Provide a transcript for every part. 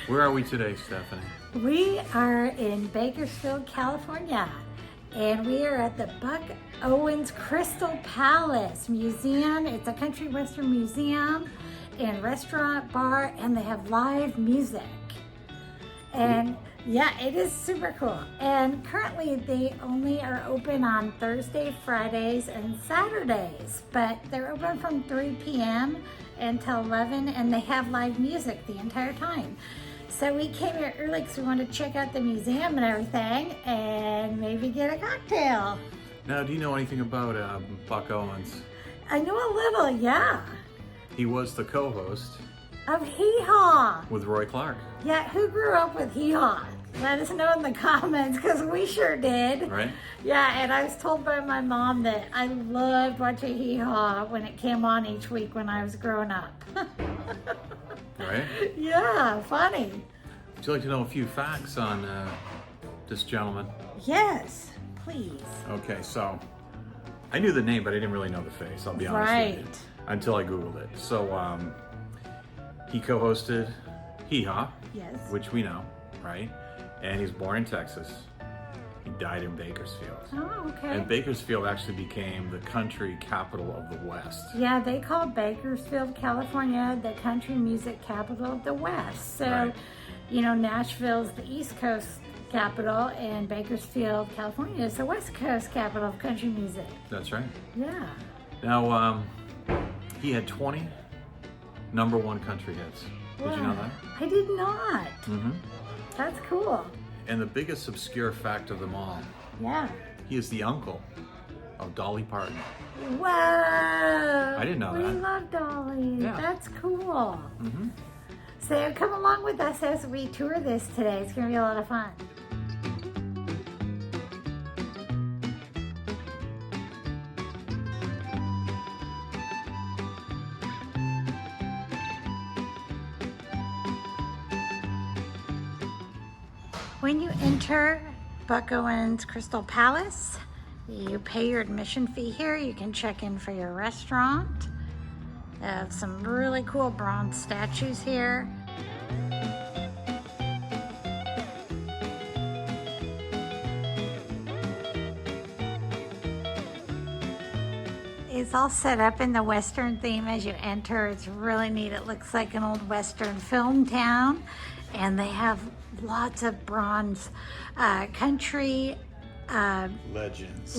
Where are we today, Stephanie? We are in Bakersfield, California, and we are at the Buck Owens Crystal Palace Museum. It's a country western museum and restaurant, bar, and they have live music. And yeah, it is super cool. And currently they only are open on Thursday, Fridays, and Saturdays, but they're open from 3 p.m. until 11, and they have live music the entire time. So we came here early because we wanted to check out the museum and everything and maybe get a cocktail. Now, do you know anything about Buck Owens? I know a little, yeah. He was the co-host Of Hee Haw. with Roy Clark, Yeah, who grew up with Hee Haw? Let us know in the comments because we sure did. right? Yeah, and I was told by my mom that I loved watching Hee Haw when it came on each week when I was growing up. Right? Yeah, funny. Would you like to know a few facts on this gentleman? Yes, please. Okay, so I knew the name, but I didn't really know the face, I'll be honest with you, Right. until I Googled it. So he co-hosted Hee Haw, Yes. which we know, right? And he's born in Texas. He died in Bakersfield. Oh, okay. And Bakersfield actually became the country capital of the West. Yeah, they call Bakersfield, California, the country music capital of the West. So, Right. you know, Nashville's the East Coast capital, and Bakersfield, California is the West Coast capital of country music. That's right. Yeah. Now, he had 20 number one country hits. Did you know Wow. that? I did not. Mm-hmm. That's cool. And the biggest obscure fact of them all, Yeah. he is the uncle of Dolly Parton. Whoa. I didn't know we that. We love Dolly. Yeah. That's cool. Mm-hmm. So come along with us as we tour this today. It's going to be a lot of fun. When you enter Buck Owens Crystal Palace, you pay your admission fee here. You can check in for your restaurant. They have some really cool bronze statues here. It's all set up in the Western theme as you enter. It's really neat. It looks like an old Western film town. And they have lots of bronze country legends,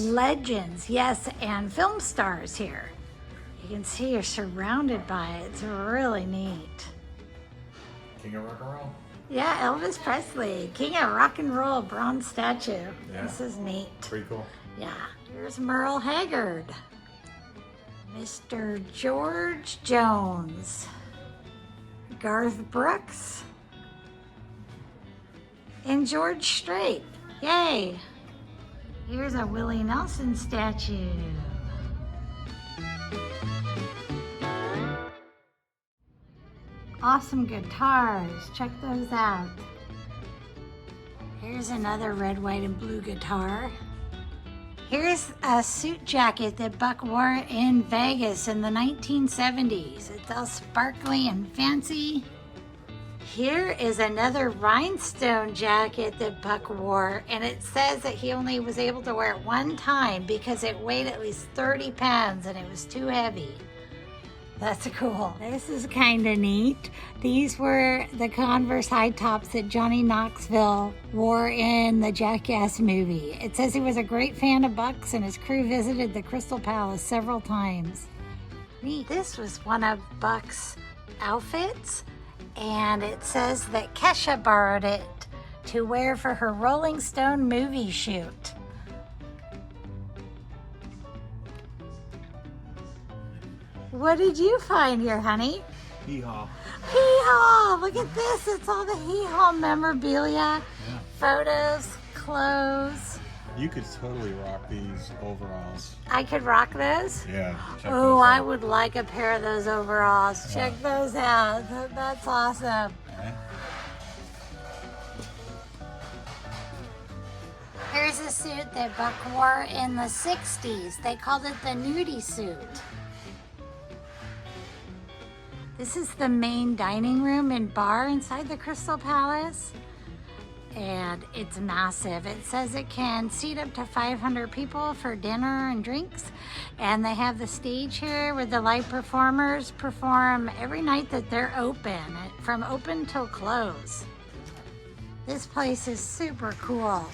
yes, and film stars here. You can see you're surrounded by it. It's really neat. King of rock and roll. Yeah, Elvis Presley, king of rock and roll, bronze statue. Yeah. This is neat. Pretty cool. Yeah, here's Merle Haggard, Mr. George Jones, Garth Brooks, and George Strait. Yay! Here's a Willie Nelson statue. Awesome guitars. Check those out. Here's another red, white, and blue guitar. Here's a suit jacket that Buck wore in Vegas in the 1970s. It's all sparkly and fancy. Here is another rhinestone jacket that Buck wore, and it says that he only was able to wear it one time because it weighed at least 30 pounds and it was too heavy. That's cool. This is kind of neat. These were the Converse high tops that Johnny Knoxville wore in the Jackass movie. It says he was a great fan of Buck's and his crew visited the Crystal Palace several times. Neat. This was one of Buck's outfits, and it says that Kesha borrowed it to wear for her Rolling Stone movie shoot. What did you find here, honey? Hee Haw. Hee Haw! Look at this. It's all the Hee Haw memorabilia, photos, clothes. You could totally rock these overalls. I could rock those. Yeah. Oh, I would like a pair of those overalls. Check those out. That's awesome. Here's a suit that Buck wore in the 60s. They called it the nudie suit. This is the main dining room and bar inside the Crystal Palace. And it's massive. It says it can seat up to 500 people for dinner and drinks. And they have the stage here where the live performers perform every night that they're open, from open till close. This place is super cool.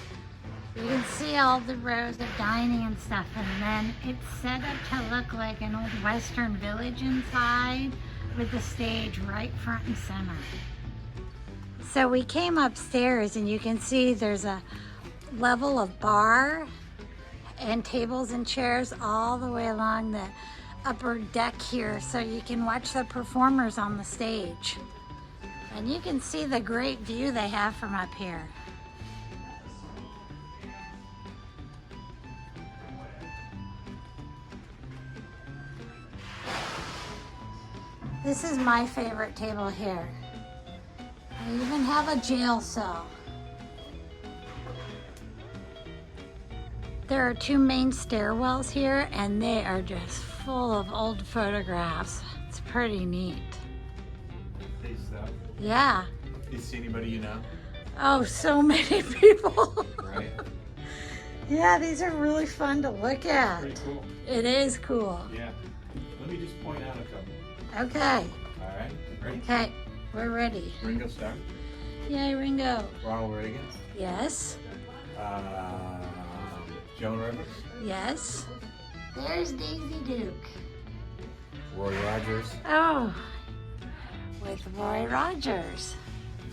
You can see all the rows of dining and stuff, and then it's set up to look like an old Western village inside with the stage right front and center. So we came upstairs and you can see there's a level of bar and tables and chairs all the way along the upper deck here, so you can watch the performers on the stage. And you can see the great view they have from up here. This is my favorite table here. I even have a jail cell. There are two main stairwells here, and they are just full of old photographs. It's pretty neat. Hey, Steph. Yeah. You see anybody you know? Oh, so many people. Right? Yeah, these are really fun to look at. Pretty cool. It is cool. Yeah. Let me just point out a couple. Okay. All right. Ready? Okay, we're ready. Ringo Starr. Yay, Ringo. Ronald Reagan. Yes. Joan Rivers. Yes. There's Daisy Duke. Roy Rogers. Oh, with Roy Rogers.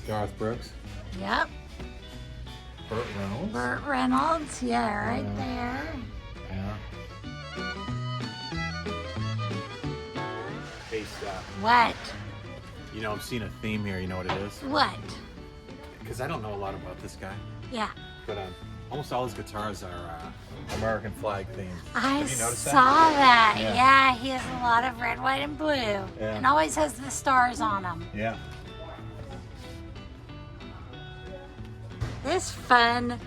Garth Brooks. Yep. Burt Reynolds. Burt Reynolds, yeah, right there. Yeah. Hey, Steph. What? You know, I'm seeing a theme here. You know what it is? What? Because I don't know a lot about this guy. Yeah. But almost all his guitars are American flag themed. I Have you noticed saw that? that. Yeah. Yeah, he has a lot of red, white, and blue. Yeah. And always has the stars on them. Yeah. This fun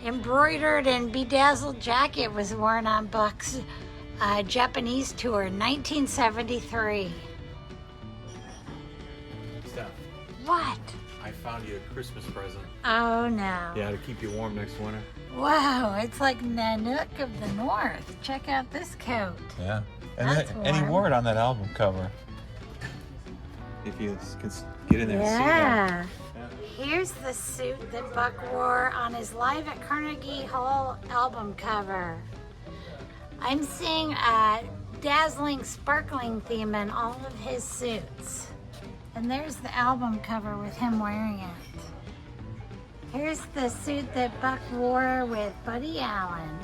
embroidered and bedazzled jacket was worn on Buck's Japanese tour in 1973. Steph, What? I found you a Christmas present. Oh no. Yeah, to keep you warm next winter. Wow, it's like Nanook of the North. Check out this coat. Yeah. That's And he warm. wore it on that album cover. If you can get in there and see Yeah. that. Here's the suit that Buck wore on his Live at Carnegie Hall album cover. I'm seeing a dazzling, sparkling theme in all of his suits. And there's the album cover with him wearing it. Here's the suit that Buck wore with Buddy Allen.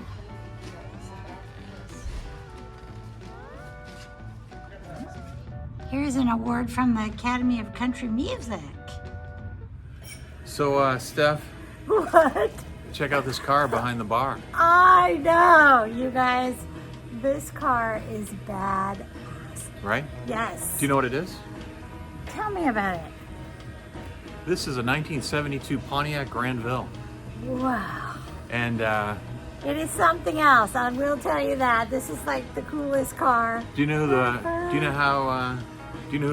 Here's an award from the Academy of Country Music. So, Steph, What? check out this car behind the bar. I know, you guys. This car is bad. Right? Yes. Do you know what it is? Tell me about it. This is a 1972 Pontiac Grandville. Wow. And It is something else. I will tell you that. This is like the coolest car. do you know who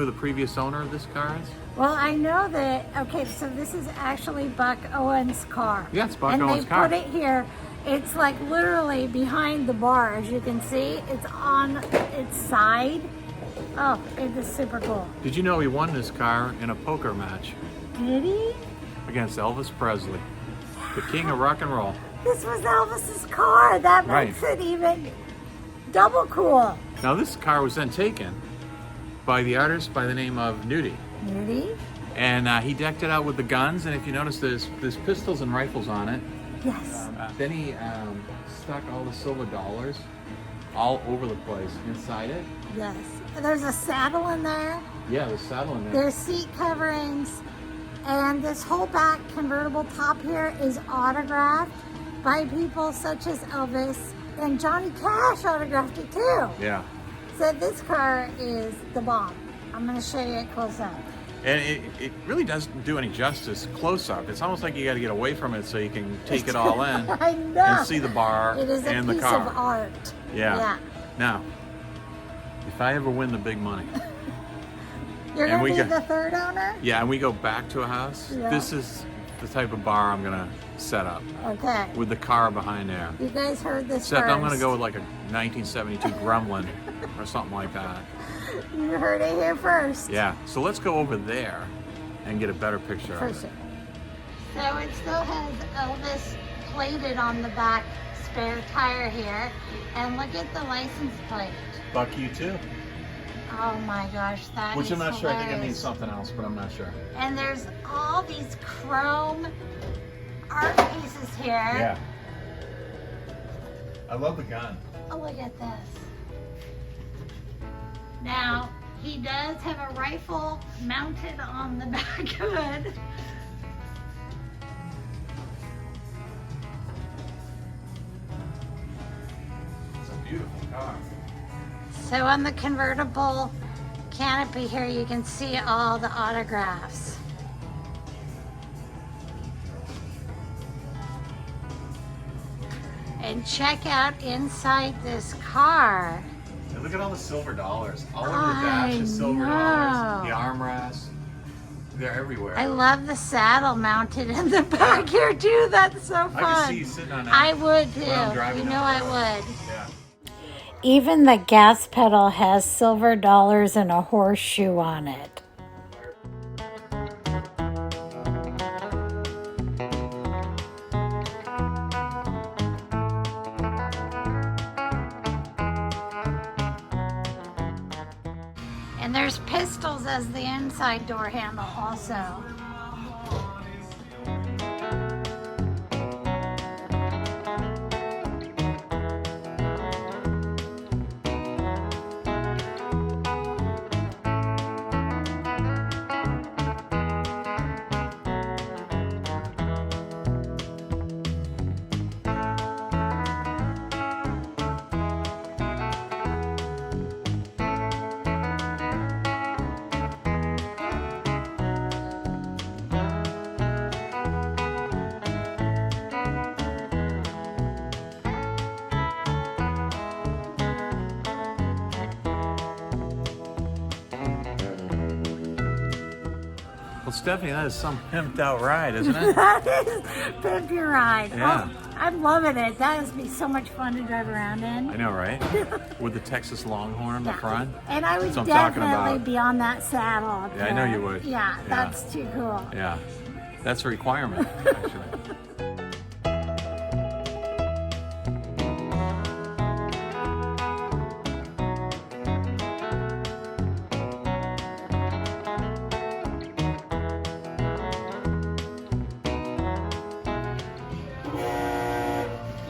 the previous owner of this car is? Well, I know that. Okay, so this is actually Buck Owens' car. Yeah, it's Buck and Owens' they car. put it here. It's like literally behind the bar, as you can see. It's on its side. Oh, it is super cool. Did you know he won this car in a poker match Did he? against Elvis Presley, the king of rock and roll? This was Elvis's car. That makes it even double cool. Now this car was then taken by the artist by the name of Nudie. Nudie? And he decked it out with the guns, and if you notice, there's pistols and rifles on it. Yes. Then he stuck all the silver dollars all over the place inside it. Yes. There's a saddle in there. Yeah, the saddle in there. There's seat coverings. And this whole back convertible top here is autographed by people such as Elvis, and Johnny Cash autographed it too. Yeah. So this car is the bomb. I'm going to show you it close up. And it really doesn't do any justice close up. It's almost like you got to get away from it so you can take it all in I know. and see the bar It is a and the piece car. of art. Yeah. Now, if I ever win the big money, You're And going we to be go- the third owner? Yeah, and we go back to a house. Yeah. This is the type of bar I'm gonna set up Okay. with the car behind there. You guys heard this Except first. I'm gonna go with like a 1972 Gremlin or something like that. You heard it here first. Yeah, so let's go over there and get a better picture For of sure. it. So it still has Elvis plated on the back spare tire here. And look at the license plate. Buck you too. Oh my gosh, that Which is I'm not sure, I think it hilarious. means something else, but I'm not sure. And there's all these chrome art pieces here. Yeah. I love the gun. Oh, look at this. Now, he does have a rifle mounted on the back of it. It's a beautiful car. So on the convertible canopy here, you can see all the autographs. And check out inside this car. And look at all the silver dollars. All over the I dash is silver know. dollars. The armrests. They're everywhere. I love the saddle mounted in the back here too. That's so fun. I can see you sitting on that. I would too. when I'm driving You know down I the road. would. Yeah. Even the gas pedal has silver dollars and a horseshoe on it. And there's pistols as the inside door handle also. Well, Stephanie, that is some pimped out ride, isn't it? That is pimped your ride. Yeah. Oh, I'm loving it. That must be so much fun to drive around in. I know, right? With the Texas Longhorn in the front. And I would That's what I'm talking definitely about. be on that saddle up Yeah, I know there. you would. Yeah, Yeah. that's too cool. Yeah. That's a requirement, actually.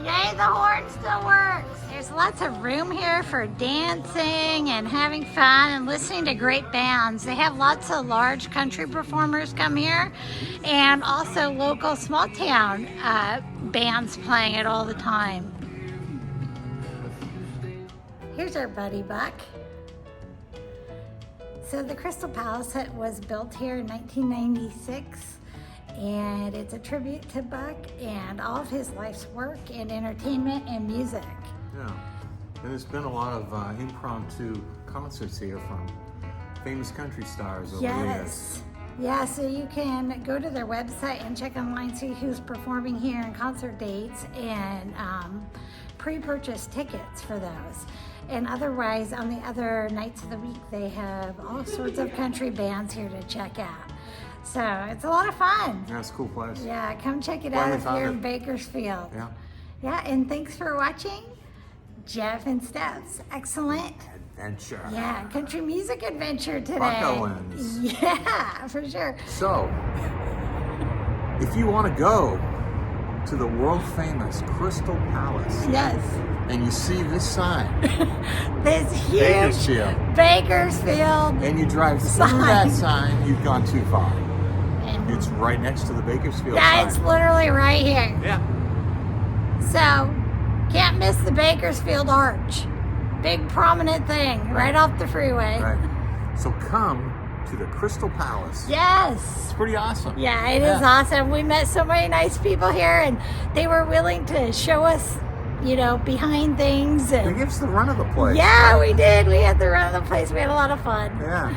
Yay, the horn still works. There's lots of room here for dancing and having fun and listening to great bands. They have lots of large country performers come here and also local small town bands playing it all the time. Here's our buddy Buck. So the Crystal Palace was built here in 1996. And it's a tribute to Buck and all of his life's work in entertainment and music. Yeah. And there's been a lot of impromptu concerts here from famous country stars over the years. Yes. Yeah, so you can go to their website and check online, see who's performing here and concert dates, and pre-purchase tickets for those. And otherwise, on the other nights of the week, they have all sorts of country bands here to check out. So it's a lot of fun. Yeah, it's a cool place. Yeah, come check it Glad out we if found you're it. in Bakersfield. Yeah. Yeah, and thanks for watching Jeff and Steph's excellent, Adventure. yeah, country music adventure today. Buck Owens. Yeah, for sure. So, if you want to go to the world famous Crystal Palace Yes, and you see this sign, this huge Bakersfield, Bakersfield, and you drive through Sign. that sign, you've gone too far. and It's right next to the Bakersfield that's sign. literally right here. Yeah. So, can't miss the Bakersfield Arch. Big prominent thing right off the freeway. Right. So come to the Crystal Palace. Yes. It's pretty awesome. Yeah, it is awesome. We met so many nice people here, and they were willing to show us, you know, behind things. They And give us the run of the place. yeah, we did. We had the run of the place. We had a lot of fun. Yeah.